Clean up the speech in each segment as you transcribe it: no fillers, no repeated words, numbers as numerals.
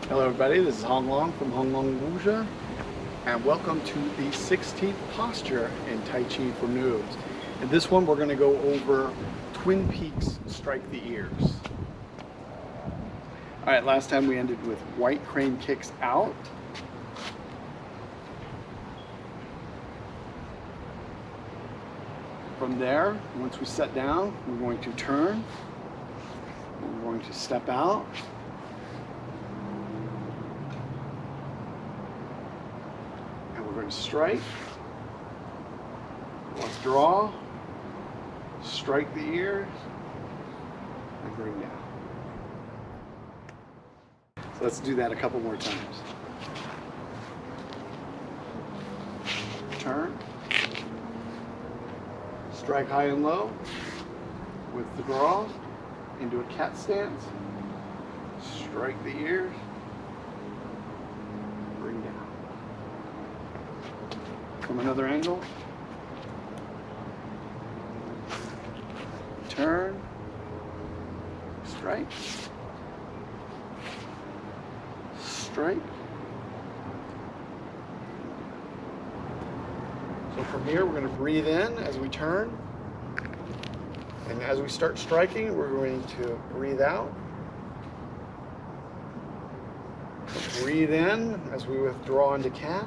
Hello everybody, this is Hong Long from Hong Long Wuxia, and welcome to the 16th posture in Tai Chi for Noobs. In this one we're going to go over Twin Peaks Strike the Ears. Alright, last time we ended with white crane kicks out. From there, once we set down, we're going to turn, we're going to step out, and we're going to strike, withdraw, strike the ears, and bring down. So let's do that a couple more times. Turn. Strike high and low, withdraw into a cat stance, strike the ears, bring down. From another angle, turn, strike, strike. So from here, we're going to breathe in as we turn. And as we start striking, we're going to breathe out. So breathe in as we withdraw into cat.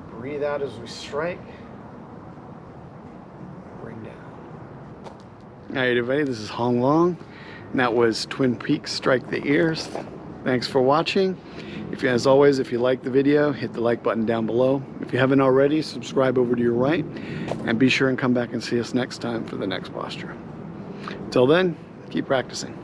Breathe out as we strike. Bring down. All right, everybody, this is Hong Long. And that was Twin Peaks Strike the Ears. Thanks for watching. As always, if you like the video, hit the like button down below. If you haven't already, subscribe over to your right, and be sure and come back and see us next time for the next posture. Till then, keep practicing.